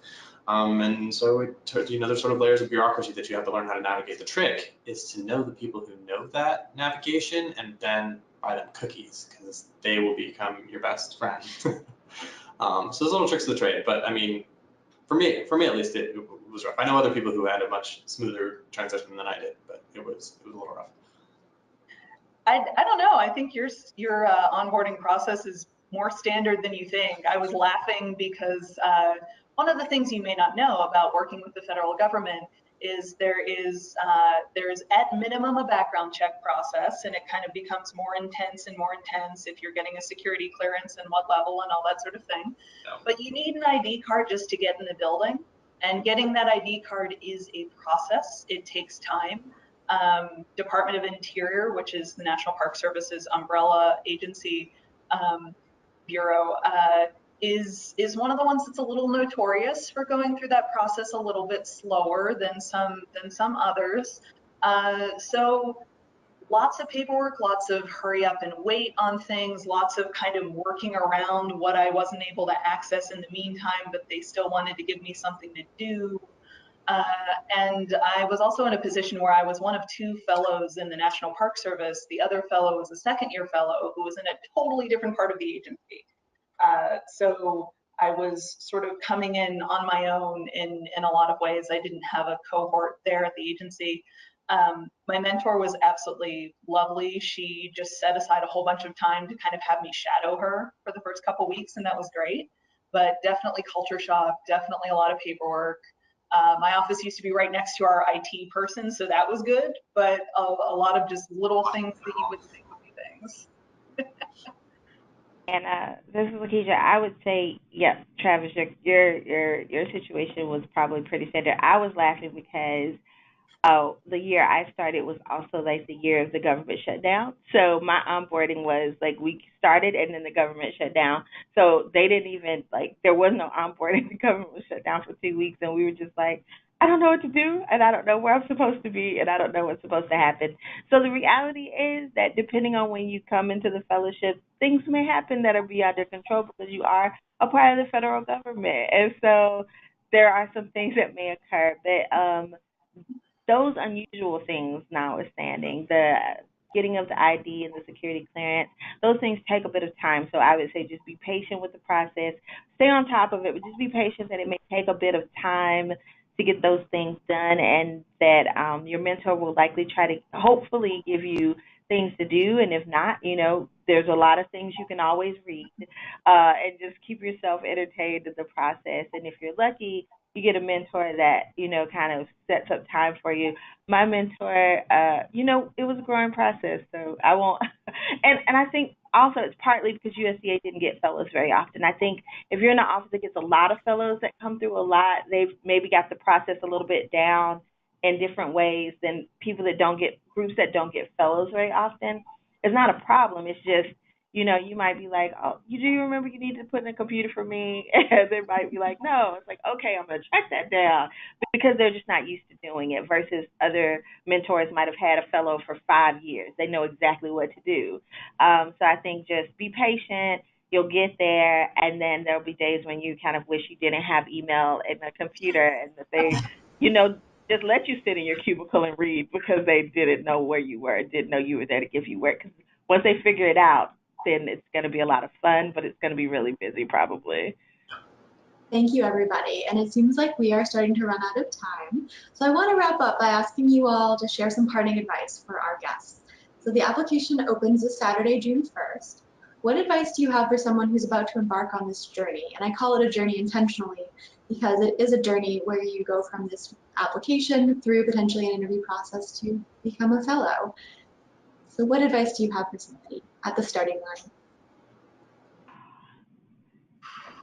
And so there's sort of layers of bureaucracy that you have to learn how to navigate. The trick is to know the people who know that navigation and then buy them cookies, because they will become your best friend. So there's little tricks of the trade, but I mean, for me at least, it was rough. I know other people who had a much smoother transition than I did, but it was a little rough. I don't know. I think your onboarding process is more standard than you think. I was laughing because one of the things you may not know about working with the federal government is there's at minimum a background check process, and it kind of becomes more intense and more intense if you're getting a security clearance and what level and all that sort of thing. Yeah. But you need an ID card just to get in the building, and getting that ID card is a process. It takes time. Department of Interior, which is the National Park Service's umbrella agency bureau, is one of the ones that's a little notorious for going through that process a little bit slower than some others. So lots of paperwork, lots of hurry up and wait on things, lots of kind of working around what I wasn't able to access in the meantime, but they still wanted to give me something to do. And I was also in a position where I was one of two fellows in the National Park Service. The other fellow was a second-year fellow who was in a totally different part of the agency. So I was sort of coming in on my own in a lot of ways. I didn't have a cohort there at the agency. My mentor was absolutely lovely. She just set aside a whole bunch of time to kind of have me shadow her for the first couple weeks, and that was great. But definitely culture shock, definitely a lot of paperwork. My office used to be right next to our IT person, so that was good, but a lot of just little things that you would think would be things. And this is Lakeisha. I would say, yes, Travis, your situation was probably pretty standard. I was laughing because the year I started was also like the year of the government shutdown. So my onboarding was like we started and then the government shut down. So they didn't even there was no onboarding. The government was shut down for 2 weeks, and we were just like, I don't know what to do, and I don't know where I'm supposed to be, and I don't know what's supposed to happen. So the reality is that depending on when you come into the fellowship, things may happen that are beyond your control because you are a part of the federal government. And so there are some things that may occur. But those unusual things notwithstanding, the getting of the ID and the security clearance, those things take a bit of time. So I would say just be patient with the process. Stay on top of it, but just be patient that it may take a bit of time to get those things done, and that your mentor will likely try to hopefully give you things to do. And if not, there's a lot of things you can always read, and just keep yourself entertained in the process. And if you're lucky, you get a mentor that, kind of sets up time for you. My mentor, it was a growing process, so I won't. And I think also it's partly because USDA didn't get fellows very often. I think if you're in an office that gets a lot of fellows that come through a lot, they've maybe got the process a little bit down in different ways than people that don't get, groups that don't get fellows very often. It's not a problem. It's just, you might be like, oh, do you remember you need to put in a computer for me? And they might be like, no. It's like, okay, I'm going to track that down, because they're just not used to doing it, versus other mentors might have had a fellow for 5 years. They know exactly what to do. So I think just be patient. You'll get there, and then there'll be days when you kind of wish you didn't have email and a computer, and that they, just let you sit in your cubicle and read, because they didn't know where you were, didn't know you were there to give you work. Because once they figure it out, then it's going to be a lot of fun, but it's going to be really busy probably. Thank you, everybody. And it seems like we are starting to run out of time. So I want to wrap up by asking you all to share some parting advice for our guests. So the application opens this Saturday, June 1st. What advice do you have for someone who's about to embark on this journey? And I call it a journey intentionally because it is a journey where you go from this application through potentially an interview process to become a fellow. So what advice do you have for somebody at the starting line?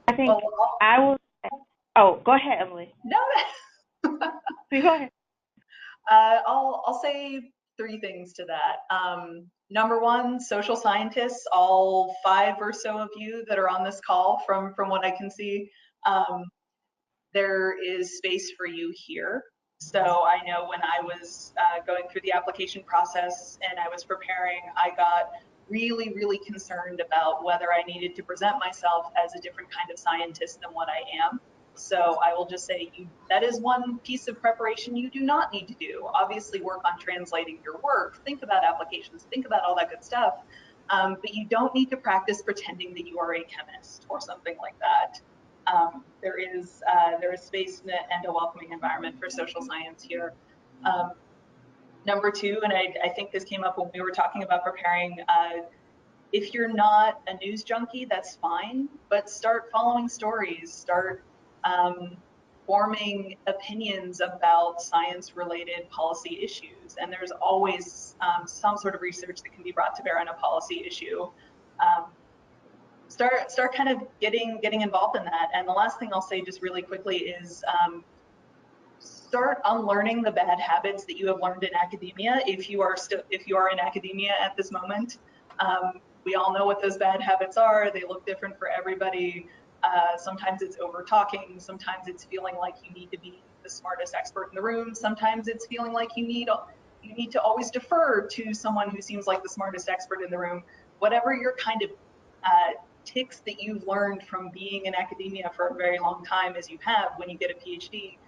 I think I will. Oh, go ahead, Emily. No. Please go ahead. I'll say 3 things to that. Number 1, social scientists, all 5 or so of you that are on this call, from what I can see, there is space for you here. So I know when I was going through the application process and I was preparing, I got really, really concerned about whether I needed to present myself as a different kind of scientist than what I am. So I will just say that is one piece of preparation you do not need to do. Obviously work on translating your work, think about applications, think about all that good stuff, but you don't need to practice pretending that you are a chemist or something like that. There is space and a welcoming environment for social science here. Number two, and I think this came up when we were talking about preparing, if you're not a news junkie, that's fine, but start following stories, start forming opinions about science-related policy issues. And there's always some sort of research that can be brought to bear on a policy issue. Start kind of getting involved in that. And the last thing I'll say just really quickly is start unlearning the bad habits that you have learned in academia. If you are in academia at this moment, we all know what those bad habits are. They look different for everybody. Sometimes it's over talking. Sometimes it's feeling like you need to be the smartest expert in the room. Sometimes it's feeling like you need to always defer to someone who seems like the smartest expert in the room. Whatever your kind of tics that you've learned from being in academia for a very long time, as you have when you get a PhD,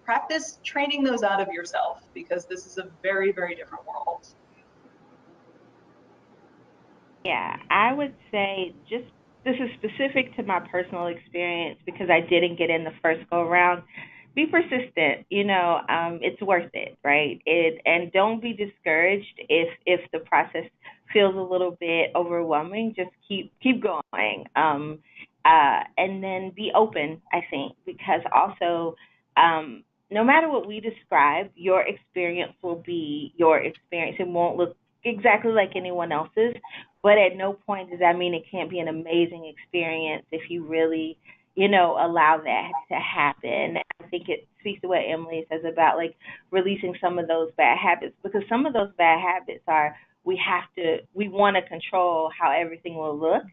practice training those out of yourself, because this is a very, very different world. Yeah, I would say this is specific to my personal experience because I didn't get in the first go around. Be persistent, it's worth it, right? And don't be discouraged if the process feels a little bit overwhelming. Just keep going. And then be open, I think, because also no matter what we describe, your experience will be your experience. It won't look exactly like anyone else's, but at no point does that mean it can't be an amazing experience if you really, allow that to happen. I think it speaks to what Emily says about like releasing some of those bad habits, because some of those bad habits are we want to control how everything will look,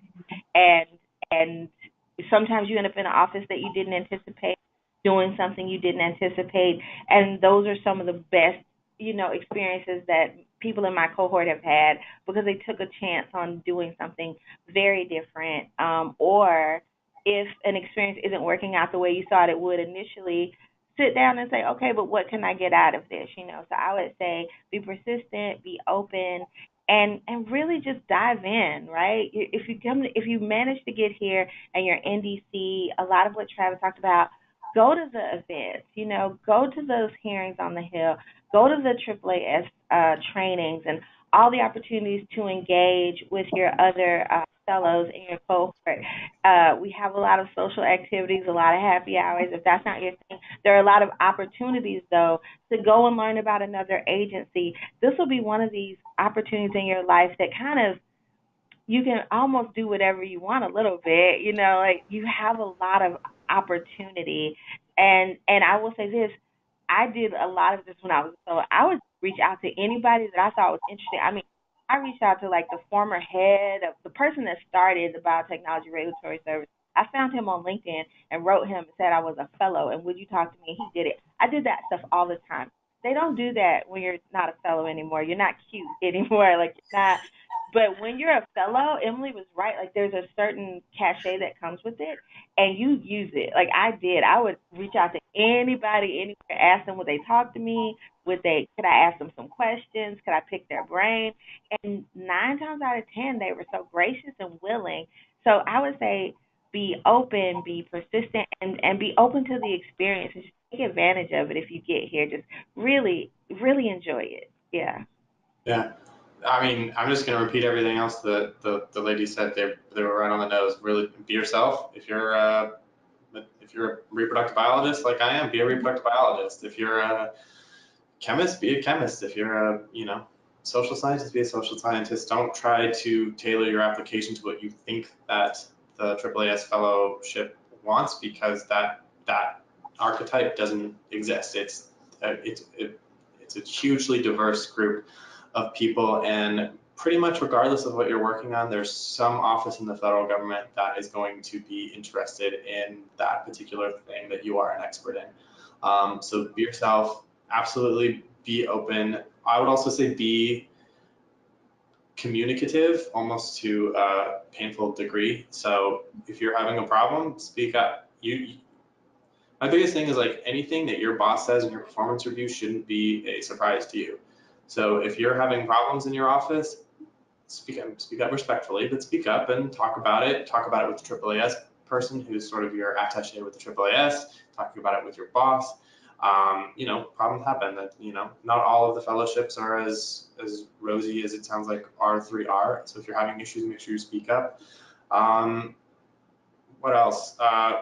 and sometimes you end up in an office that you didn't anticipate, doing something you didn't anticipate, and those are some of the best experiences that people in my cohort have had because they took a chance on doing something very different. Or if an experience isn't working out the way you thought it would initially, sit down and say, okay, but what can I get out of this? So I would say be persistent, be open, and really just dive in, right? If you manage to get here and you're in DC, a lot of what Travis talked about, go to the events, go to those hearings on the Hill, go to the AAAS trainings and all the opportunities to engage with your other fellows in your cohort. We have a lot of social activities, a lot of happy hours. If that's not your thing, there are a lot of opportunities, though, to go and learn about another agency. This will be one of these opportunities in your life that kind of you can almost do whatever you want a little bit, like you have a lot of opportunity. And I will say this, I did a lot of this when I was so I would reach out to anybody that I thought was interesting. I mean, I reached out to like the former head of the person that started the Biotechnology Regulatory Service. I found him on LinkedIn and wrote him and said I was a fellow and would you talk to me? He did it. I did that stuff all the time. They don't do that when you're not a fellow anymore. You're not cute anymore. Like you're not. But when you're a fellow, Emily was right. Like there's a certain cachet that comes with it, and you use it. Like I did. I would reach out to anybody, anywhere, ask them would they talk to me, could I ask them some questions, could I pick their brain, and 9 times out of 10 they were so gracious and willing. So I would say be open, be persistent, and be open to the experience and just take advantage of it if you get here. Just really, really enjoy it. Yeah. Yeah. I mean, I'm just going to repeat everything else that the lady said. They were right on the nose. Really be yourself. If you're a reproductive biologist like I am, be a reproductive biologist. If you're a chemist, be a chemist. If you're a social scientist, be a social scientist. Don't try to tailor your application to what you think that the AAAS fellowship wants, because that archetype doesn't exist. It's a hugely diverse group of people, and pretty much regardless of what you're working on, there's some office in the federal government that is going to be interested in that particular thing that you are an expert in. So be yourself, absolutely be open. I would also say be communicative, almost to a painful degree. So if you're having a problem, speak up. My biggest thing is like anything that your boss says in your performance review shouldn't be a surprise to you. So if you're having problems in your office, speak up respectfully, but speak up and talk about it. Talk about it with the AAAS person who's sort of your attaché with the AAAS, talking about it with your boss. You know, problems happen. That, you know, not all of the fellowships are as rosy as it sounds like R3 are. So if you're having issues, make sure you speak up. What else?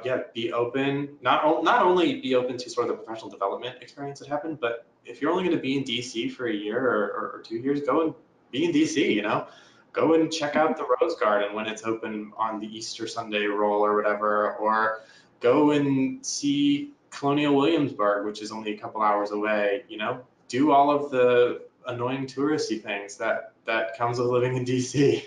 Yeah, be open. Not only be open to sort of the professional development experience that happened, but if you're only going to be in DC for a year or 2 years, go and be in DC. You know, go and check out the Rose Garden when it's open on the Easter Sunday roll or whatever, or go and see Colonial Williamsburg, which is only a couple hours away. You know, do all of the annoying touristy things that comes with living in DC.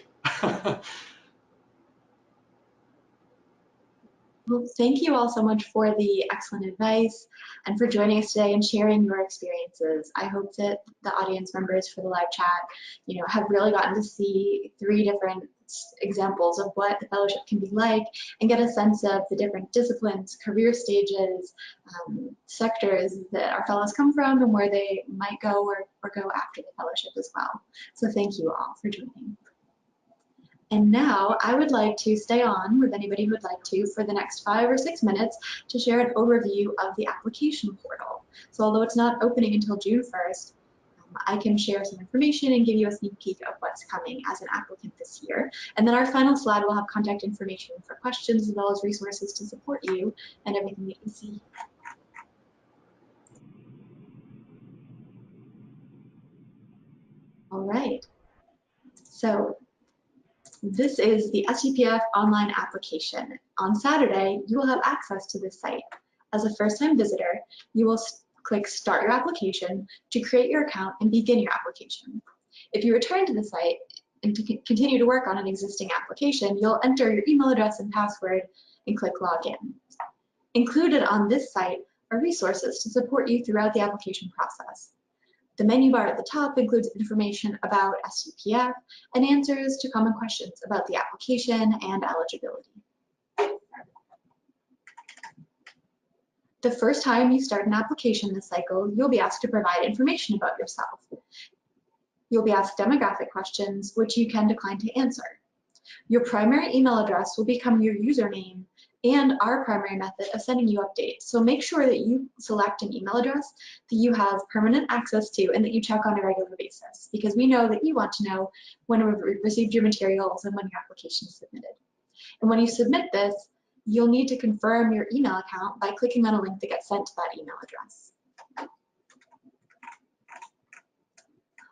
Well, thank you all so much for the excellent advice and for joining us today and sharing your experiences. I hope that the audience members for the live chat, you know, have really gotten to see 3 different examples of what the fellowship can be like and get a sense of the different disciplines, career stages, sectors that our fellows come from and where they might go or go after the fellowship as well. So thank you all for joining. And now I would like to stay on with anybody who would like to for the next 5 or 6 minutes to share an overview of the application portal. So although it's not opening until June 1st, I can share some information and give you a sneak peek of what's coming as an applicant this year. And then our final slide will have contact information for questions as well as resources to support you and everything that you see. All right. So this is the STPF online application. On Saturday, you will have access to this site. As a first-time visitor, you will click Start Your Application to create your account and begin your application. If you return to the site and to continue to work on an existing application, you'll enter your email address and password and click Login. Included on this site are resources to support you throughout the application process. The menu bar at the top includes information about STPF and answers to common questions about the application and eligibility. The first time you start an application this cycle, you'll be asked to provide information about yourself. You'll be asked demographic questions, which you can decline to answer. Your primary email address will become your username and our primary method of sending you updates. So make sure that you select an email address that you have permanent access to and that you check on a regular basis, because we know that you want to know when we've received your materials and when your application is submitted. And when you submit this, you'll need to confirm your email account by clicking on a link that gets sent to that email address.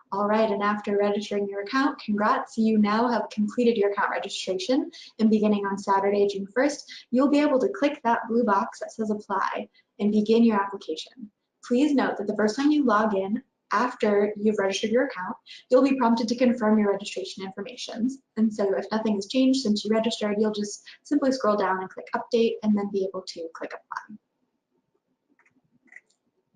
All right, and after registering your account, congrats, you now have completed your account registration, and beginning on Saturday, June 1st, you'll be able to click that blue box that says apply and begin your application. Please note that the first time you log in after you've registered your account, you'll be prompted to confirm your registration information. And so if nothing has changed since you registered, you'll just simply scroll down and click update and then be able to click apply.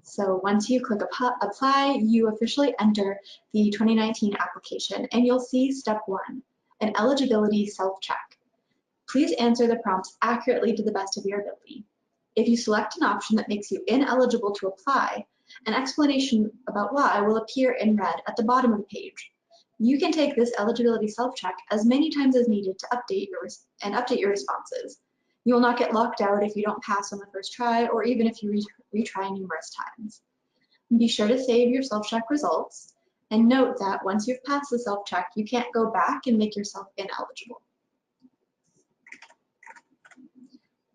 So once you click apply, you officially enter the 2019 application and you'll see step 1, an eligibility self-check. Please answer the prompts accurately to the best of your ability. If you select an option that makes you ineligible to apply, an explanation about why will appear in red at the bottom of the page. You can take this eligibility self-check as many times as needed to update your responses. You will not get locked out if you don't pass on the first try or even if you retry numerous times. Be sure to save your self-check results and note that once you've passed the self-check, you can't go back and make yourself ineligible.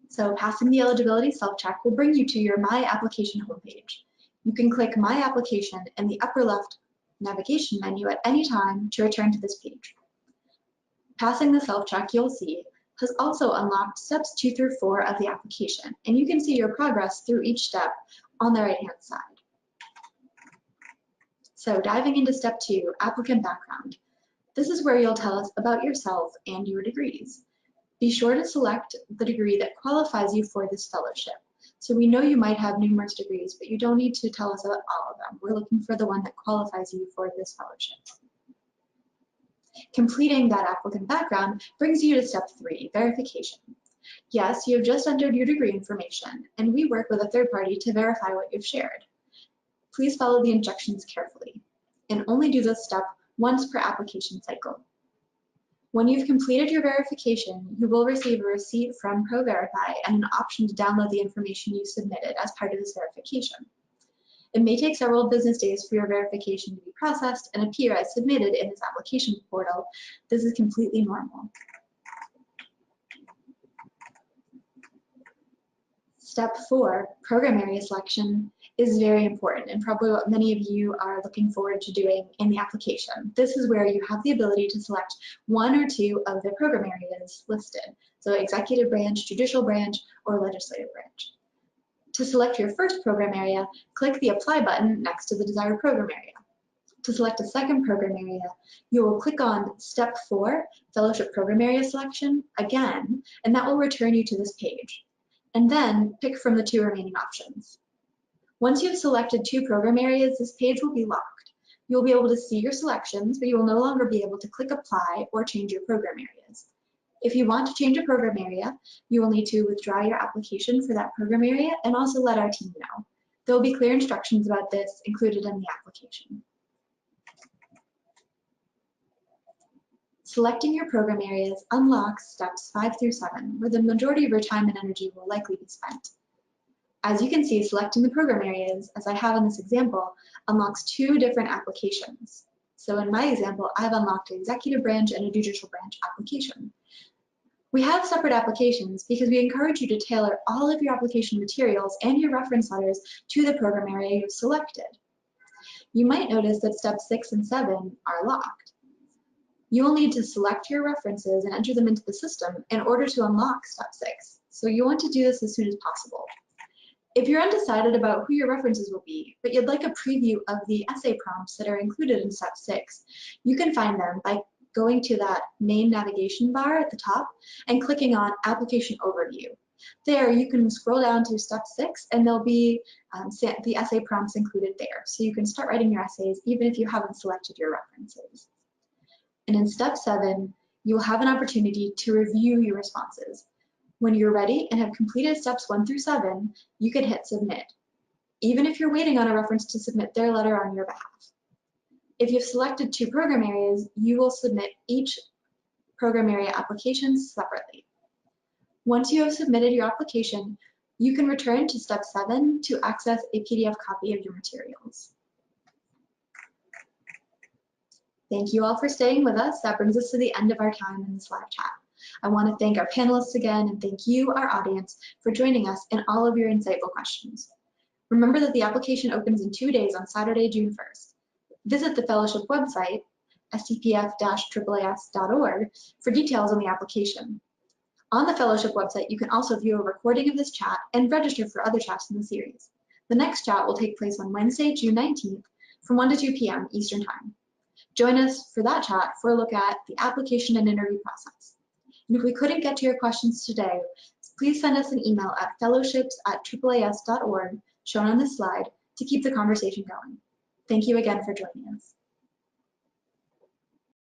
So passing the eligibility self-check will bring you to your My Application homepage. You can click My Application in the upper left navigation menu at any time to return to this page. Passing the self-check, you'll see, has also unlocked steps 2 through 4 of the application, and you can see your progress through each step on the right-hand side. So diving into step 2, applicant background. This is where you'll tell us about yourself and your degrees. Be sure to select the degree that qualifies you for this fellowship. So we know you might have numerous degrees, but you don't need to tell us about all of them. We're looking for the one that qualifies you for this fellowship. Completing that applicant background brings you to step 3, verification. Yes, you have just entered your degree information, and we work with a third party to verify what you've shared. Please follow the instructions carefully, and only do this step once per application cycle. When you've completed your verification, you will receive a receipt from ProVerify and an option to download the information you submitted as part of this verification. It may take several business days for your verification to be processed and appear as submitted in this application portal. This is completely normal. Step 4, program area selection, is very important and probably what many of you are looking forward to doing in the application. This is where you have the ability to select 1 or 2 of the program areas listed, so executive branch, judicial branch, or legislative branch. To select your first program area, click the Apply button next to the desired program area. To select a second program area, you will click on Step 4, Fellowship Program Area Selection, again, and that will return you to this page. And then pick from the 2 remaining options. Once you've selected 2 program areas, this page will be locked. You'll be able to see your selections, but you will no longer be able to click Apply or change your program areas. If you want to change a program area, you will need to withdraw your application for that program area and also let our team know. There will be clear instructions about this included in the application. Selecting your program areas unlocks steps 5 through 7, where the majority of your time and energy will likely be spent. As you can see, selecting the program areas, as I have in this example, unlocks 2 different applications. So in my example, I've unlocked an executive branch and a judicial branch application. We have separate applications because we encourage you to tailor all of your application materials and your reference letters to the program area you've selected. You might notice that steps 6 and 7 are locked. You will need to select your references and enter them into the system in order to unlock step 6. So you want to do this as soon as possible. If you're undecided about who your references will be, but you'd like a preview of the essay prompts that are included in step 6, you can find them by going to that main navigation bar at the top and clicking on Application Overview. There you can scroll down to step 6 and there'll be the essay prompts included there. So you can start writing your essays even if you haven't selected your references. And in step 7, you will have an opportunity to review your responses. When you're ready and have completed steps 1 through 7, you can hit Submit, even if you're waiting on a reference to submit their letter on your behalf. If you've selected 2 program areas, you will submit each program area application separately. Once you have submitted your application, you can return to step 7 to access a PDF copy of your materials. Thank you all for staying with us. That brings us to the end of our time in this live chat. I want to thank our panelists again and thank you, our audience, for joining us in all of your insightful questions. Remember that the application opens in 2 days on Saturday, June 1st. Visit the fellowship website, stpf-AAAS.org, for details on the application. On the fellowship website, you can also view a recording of this chat and register for other chats in the series. The next chat will take place on Wednesday, June 19th from 1 to 2 p.m. Eastern Time. Join us for that chat for a look at the application and interview process. And if we couldn't get to your questions today, please send us an email at fellowships@AAAS.org, shown on this slide, to keep the conversation going. Thank you again for joining us.